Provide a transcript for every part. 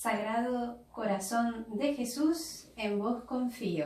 Sagrado Corazón de Jesús, en vos confío.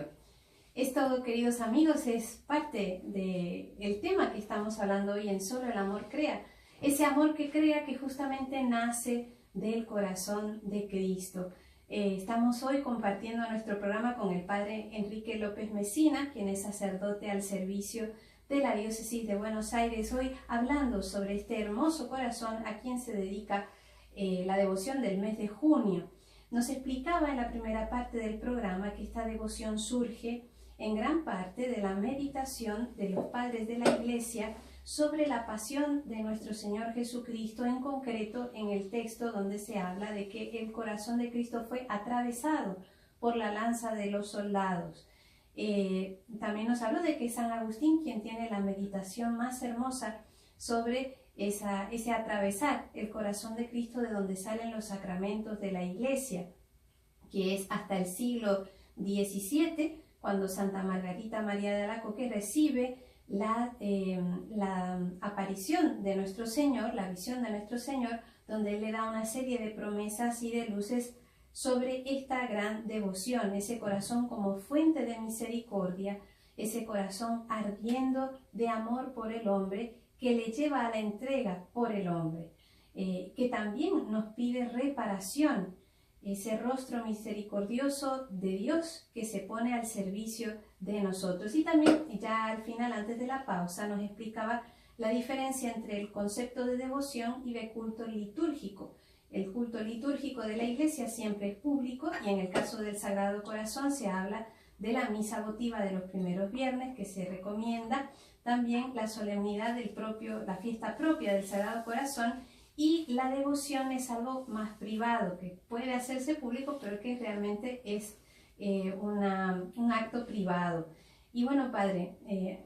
Esto, queridos amigos, es parte del tema que estamos hablando hoy en Solo el Amor Crea. Ese amor que crea, que justamente nace del corazón de Cristo. Estamos hoy compartiendo nuestro programa con el Padre Enrique López Mesina, quien es sacerdote al servicio de la Diócesis de Buenos Aires, hoy hablando sobre este hermoso corazón a quien se dedica la devoción del mes de junio. Nos explicaba en la primera parte del programa que esta devoción surge en gran parte de la meditación de los padres de la Iglesia sobre la pasión de nuestro Señor Jesucristo, en concreto en el texto donde se habla de que el corazón de Cristo fue atravesado por la lanza de los soldados. También nos habló de que es San Agustín quien tiene la meditación más hermosa sobre ese atravesar el corazón de Cristo, de donde salen los sacramentos de la Iglesia, que es hasta el siglo XVII, cuando Santa Margarita María de Alacoque recibe la aparición de nuestro Señor, la visión de nuestro Señor, donde Él le da una serie de promesas y de luces sobre esta gran devoción, ese corazón como fuente de misericordia, ese corazón ardiendo de amor por el hombre, que le lleva a la entrega por el hombre, que también nos pide reparación, ese rostro misericordioso de Dios que se pone al servicio de nosotros. Y también, ya al final, antes de la pausa, nos explicaba la diferencia entre el concepto de devoción y de culto litúrgico. El culto litúrgico de la Iglesia siempre es público, y en el caso del Sagrado Corazón se habla de la misa votiva de los primeros viernes, que se recomienda, también la solemnidad la fiesta propia del Sagrado Corazón, y la devoción es algo más privado, que puede hacerse público, pero que realmente es un acto privado. Y bueno, Padre,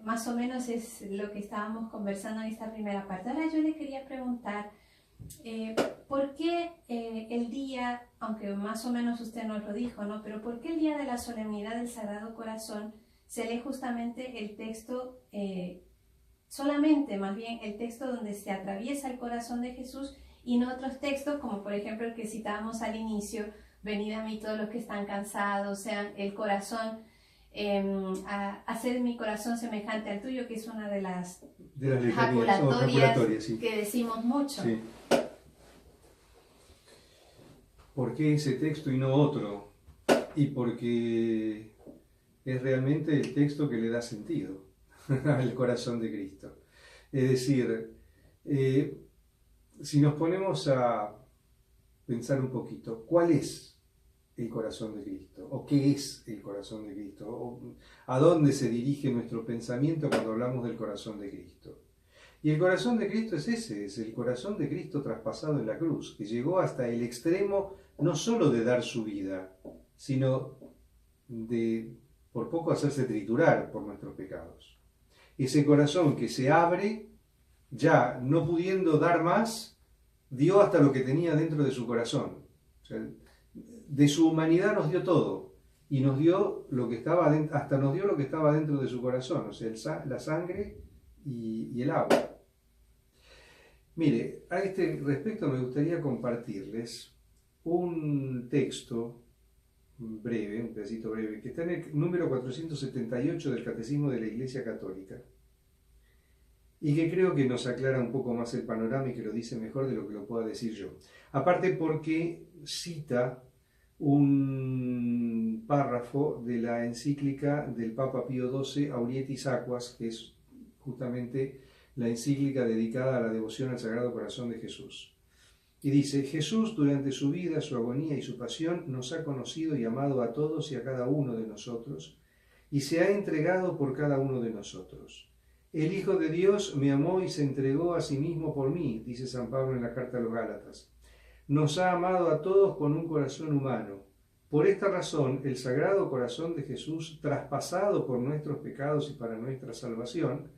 más o menos es lo que estábamos conversando en esta primera parte. Ahora yo le quería preguntar, ¿por qué el día, aunque más o menos usted nos lo dijo, ¿no? Pero ¿por qué el día de la solemnidad del Sagrado Corazón se lee justamente el texto, solamente más bien el texto donde se atraviesa el corazón de Jesús, y no otros textos como por ejemplo el que citábamos al inicio: venid a mí todos los que están cansados, sean el corazón, hacer mi corazón semejante al tuyo, que es una de las jaculatorias sí, que decimos mucho? Sí. ¿Por qué ese texto y no otro? Y porque es realmente el texto que le da sentido al corazón de Cristo. Es decir, si nos ponemos a pensar un poquito, ¿cuál es el corazón de Cristo? ¿O qué es el corazón de Cristo? ¿O a dónde se dirige nuestro pensamiento cuando hablamos del corazón de Cristo? Y el corazón de Cristo es ese, es el corazón de Cristo traspasado en la cruz, que llegó hasta el extremo no solo de dar su vida, sino de por poco hacerse triturar por nuestros pecados. Ese corazón que se abre, ya no pudiendo dar más, dio hasta lo que tenía dentro de su corazón. O sea, de su humanidad nos dio todo, y nos dio lo que estaba hasta nos dio lo que estaba dentro de su corazón, o sea, la sangre y el agua. Mire, a este respecto me gustaría compartirles un texto breve, un pedacito breve, que está en el número 478 del Catecismo de la Iglesia Católica, y que creo que nos aclara un poco más el panorama y que lo dice mejor de lo que lo pueda decir yo. Aparte porque cita un párrafo de la encíclica del Papa Pío XII, Aurietis Aquas, que es justamente la encíclica dedicada a la devoción al Sagrado Corazón de Jesús. Y dice: Jesús, durante su vida, su agonía y su pasión, nos ha conocido y amado a todos y a cada uno de nosotros, y se ha entregado por cada uno de nosotros. El Hijo de Dios me amó y se entregó a sí mismo por mí, dice San Pablo en la carta a los Gálatas. Nos ha amado a todos con un corazón humano. Por esta razón, el Sagrado Corazón de Jesús, traspasado por nuestros pecados y para nuestra salvación,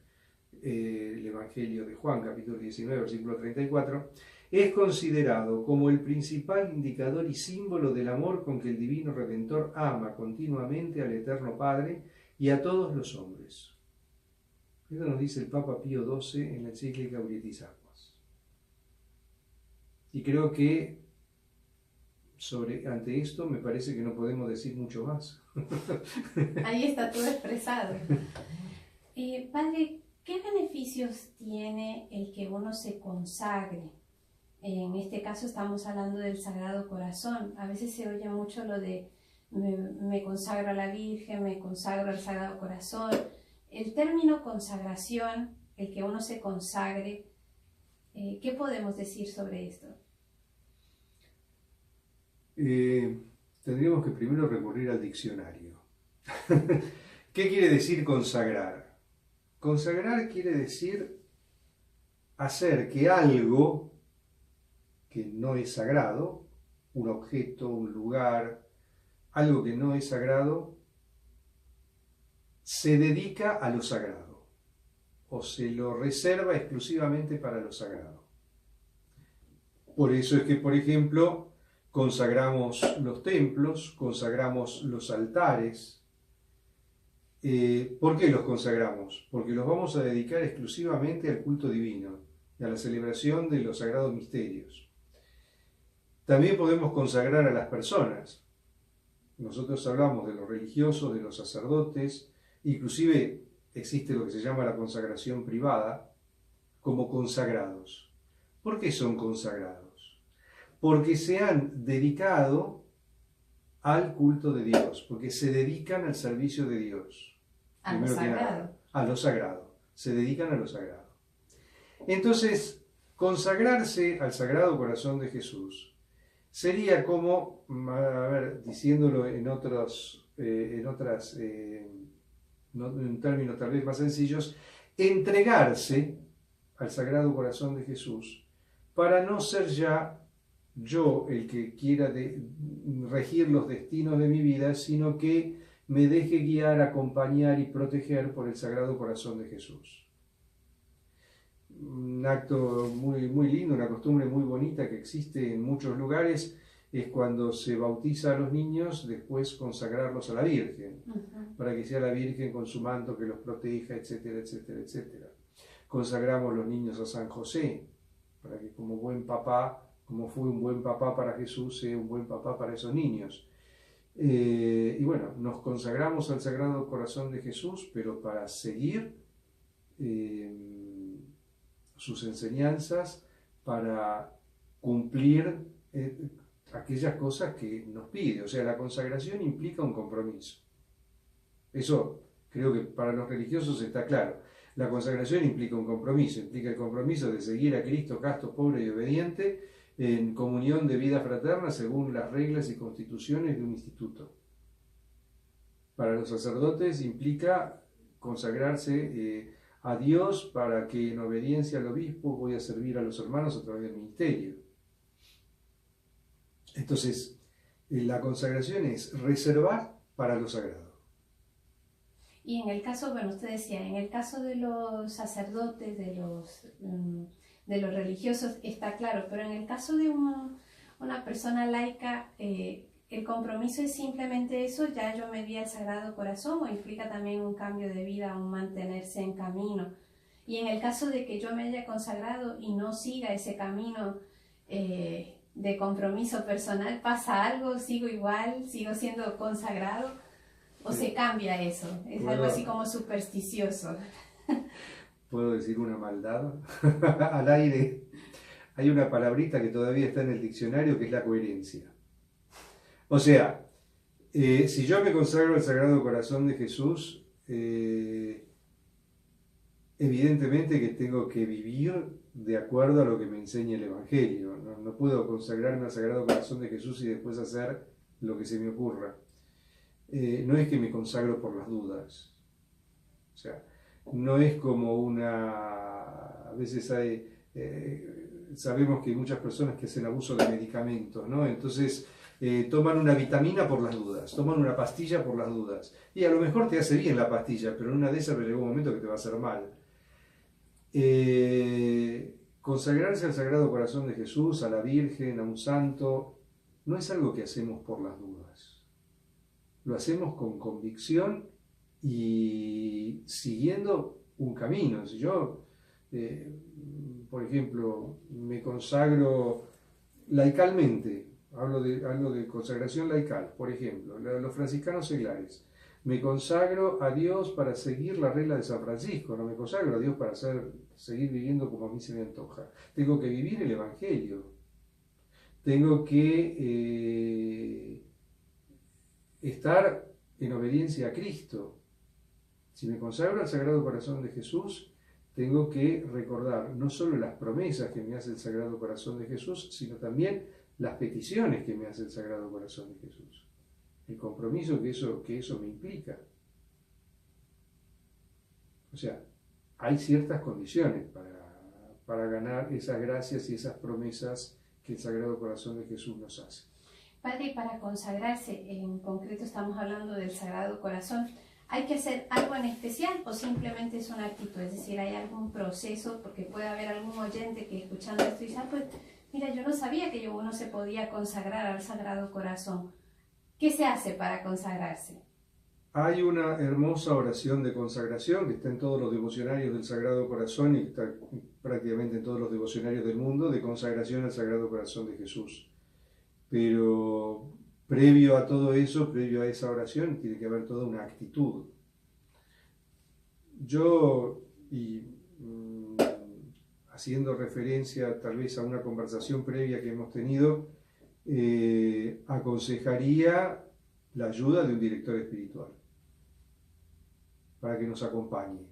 el Evangelio de Juan, capítulo 19, versículo 34, es considerado como el principal indicador y símbolo del amor con que el Divino Redentor ama continuamente al Eterno Padre y a todos los hombres. Esto nos dice el Papa Pío XII en la encíclica Aurietis Aquas. Y creo que ante esto me parece que no podemos decir mucho más. Ahí está todo expresado. Padre, ¿qué beneficios tiene el que uno se consagre? En este caso estamos hablando del Sagrado Corazón. A veces se oye mucho lo de me consagro a la Virgen, me consagro al Sagrado Corazón. El término consagración, el que uno se consagre, ¿qué podemos decir sobre esto? Tendríamos que primero recurrir al diccionario. ¿Qué quiere decir consagrar? Consagrar quiere decir hacer que algo que no es sagrado, un objeto, un lugar, algo que no es sagrado, se dedica a lo sagrado o se lo reserva exclusivamente para lo sagrado. Por eso es que, por ejemplo, consagramos los templos, consagramos los altares. ¿Por qué los consagramos? Porque los vamos a dedicar exclusivamente al culto divino y a la celebración de los sagrados misterios. También podemos consagrar a las personas. Nosotros hablamos de los religiosos, de los sacerdotes, inclusive existe lo que se llama la consagración privada, como consagrados. ¿Por qué son consagrados? Porque se han dedicado al culto de Dios, porque se dedican al servicio de Dios. A lo sagrado. A lo sagrado. Se dedican a lo sagrado. Entonces, consagrarse al Sagrado Corazón de Jesús sería como, diciéndolo en términos tal vez más sencillos, entregarse al Sagrado Corazón de Jesús para no ser ya yo el que quiera regir los destinos de mi vida, sino que me deje guiar, acompañar y proteger por el Sagrado Corazón de Jesús. Un acto muy, muy lindo, una costumbre muy bonita que existe en muchos lugares es cuando se bautiza a los niños, después consagrarlos a la Virgen, para que sea la Virgen con su manto que los proteja, etcétera, etcétera, etcétera. Consagramos los niños a San José, para que como buen papá, como fue un buen papá para Jesús, sea un buen papá para esos niños. Y bueno, nos consagramos al Sagrado Corazón de Jesús, pero para seguir sus enseñanzas, para cumplir aquellas cosas que nos pide. O sea, la consagración implica un compromiso. Eso creo que para los religiosos está claro. La consagración implica un compromiso, implica el compromiso de seguir a Cristo casto, pobre y obediente, en comunión de vida fraterna según las reglas y constituciones de un instituto. Para los sacerdotes implica consagrarse a Dios para que en obediencia al obispo voy a servir a los hermanos a través del ministerio. Entonces, la consagración es reservar para lo sagrado. Y en el caso, bueno, usted decía, en el caso de los sacerdotes, de los religiosos, está claro, pero en el caso de una persona laica, ¿el compromiso es simplemente eso? ¿Ya yo me di al Sagrado Corazón o implica también un cambio de vida, un mantenerse en camino? Y en el caso de que yo me haya consagrado y no siga ese camino de compromiso personal, ¿pasa algo? ¿Sigo igual? ¿Sigo siendo consagrado? ¿O se cambia eso? Es algo así como supersticioso. ¿Puedo decir una maldad? Al aire. Hay una palabrita que todavía está en el diccionario que es la coherencia. O sea, si yo me consagro al Sagrado Corazón de Jesús, evidentemente que tengo que vivir de acuerdo a lo que me enseña el Evangelio. No puedo consagrarme al Sagrado Corazón de Jesús y después hacer lo que se me ocurra. No es que me consagro por las dudas. O sea, no es como a veces sabemos que hay muchas personas que hacen abuso de medicamentos, ¿no? Entonces toman una vitamina por las dudas, toman una pastilla por las dudas. Y a lo mejor te hace bien la pastilla, pero en una de esas llega un momento que te va a hacer mal. Consagrarse al Sagrado Corazón de Jesús, a la Virgen, a un santo, no es algo que hacemos por las dudas. Lo hacemos con convicción y siguiendo un camino. Si yo, por ejemplo, me consagro laicalmente hablo de consagración laical, por ejemplo, los franciscanos seglares. Me consagro a Dios para seguir la regla de San Francisco, no me consagro a Dios para seguir viviendo como a mí se me antoja. Tengo que vivir el Evangelio. Tengo que estar en obediencia a Cristo. Si me consagro al Sagrado Corazón de Jesús, tengo que recordar no solo las promesas que me hace el Sagrado Corazón de Jesús, sino también las peticiones que me hace el Sagrado Corazón de Jesús. El compromiso que eso me implica. O sea, hay ciertas condiciones para ganar esas gracias y esas promesas que el Sagrado Corazón de Jesús nos hace. Padre, para consagrarse, en concreto estamos hablando del Sagrado Corazón, ¿hay que hacer algo en especial o simplemente es una actitud? Es decir, ¿hay algún proceso? Porque puede haber algún oyente que escuchando esto dice, pues mira, yo no sabía que uno se podía consagrar al Sagrado Corazón. ¿Qué se hace para consagrarse? Hay una hermosa oración de consagración que está en todos los devocionarios del Sagrado Corazón y está prácticamente en todos los devocionarios del mundo, de consagración al Sagrado Corazón de Jesús. Pero previo a todo eso, previo a esa oración, tiene que haber toda una actitud. Yo, haciendo referencia tal vez a una conversación previa que hemos tenido, aconsejaría la ayuda de un director espiritual para que nos acompañe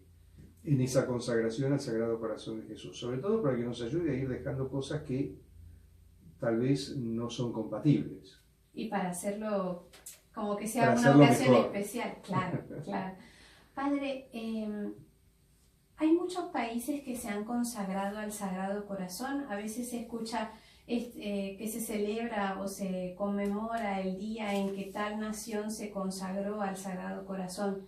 en esa consagración al Sagrado Corazón de Jesús, sobre todo para que nos ayude a ir dejando cosas que tal vez no son compatibles. Y para hacerlo como que sea una ocasión especial, claro, claro. Padre, hay muchos países que se han consagrado al Sagrado Corazón. A veces se escucha que se celebra o se conmemora el día en que tal nación se consagró al Sagrado Corazón.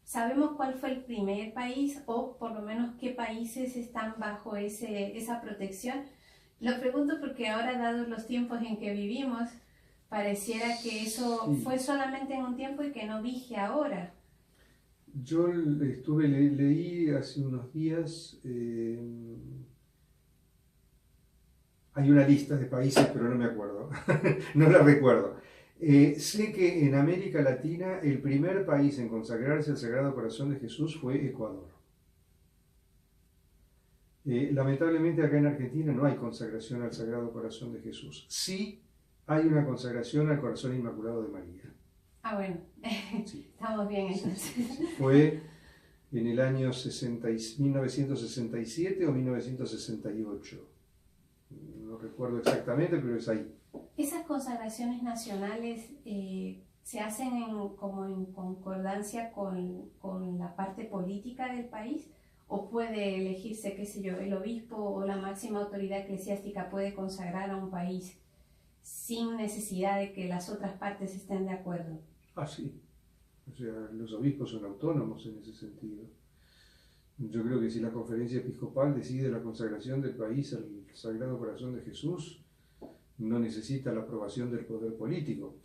¿Sabemos cuál fue el primer país o por lo menos qué países están bajo esa protección? Lo pregunto porque ahora, dados los tiempos en que vivimos, pareciera que eso fue solamente en un tiempo y que no vige ahora. Yo leí hace unos días, hay una lista de países, pero no me acuerdo, no la recuerdo. Sé que en América Latina el primer país en consagrarse al Sagrado Corazón de Jesús fue Ecuador. Lamentablemente acá en Argentina no hay consagración al Sagrado Corazón de Jesús. Sí hay una consagración al Corazón Inmaculado de María. Ah, bueno, sí. Estamos bien entonces. Sí. Fue en el año 1967 o 1968. No recuerdo exactamente, pero es ahí. ¿Esas consagraciones nacionales se hacen como en concordancia con la parte política del país? ¿O puede elegirse, qué sé yo, el obispo o la máxima autoridad eclesiástica puede consagrar a un país sin necesidad de que las otras partes estén de acuerdo? Ah, sí. O sea, los obispos son autónomos en ese sentido. Yo creo que si la conferencia episcopal decide la consagración del país al Sagrado Corazón de Jesús, no necesita la aprobación del poder político.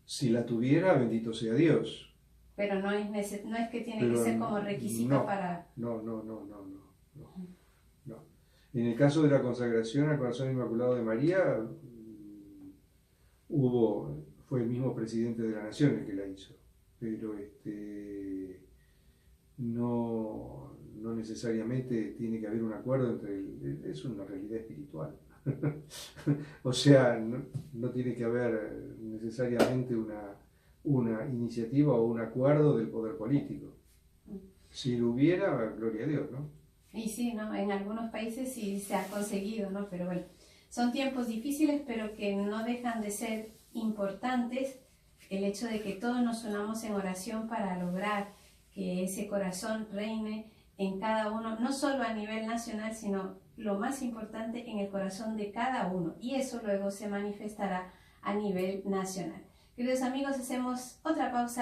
Si la tuviera, bendito sea Dios. Pero no es que tiene que ser como requisito para... No. En el caso de la consagración al Corazón Inmaculado de María, fue el mismo presidente de la Nación el que la hizo, pero no necesariamente tiene que haber un acuerdo es una realidad espiritual. O sea, no tiene que haber necesariamente una iniciativa o un acuerdo del poder político. Si lo hubiera, gloria a Dios, ¿no? Y sí, ¿no? En algunos países sí se ha conseguido, ¿no? Pero bueno, son tiempos difíciles, pero que no dejan de ser importantes el hecho de que todos nos unamos en oración para lograr que ese corazón reine en cada uno, no solo a nivel nacional, sino lo más importante en el corazón de cada uno. Y eso luego se manifestará a nivel nacional. Queridos amigos, hacemos otra pausa.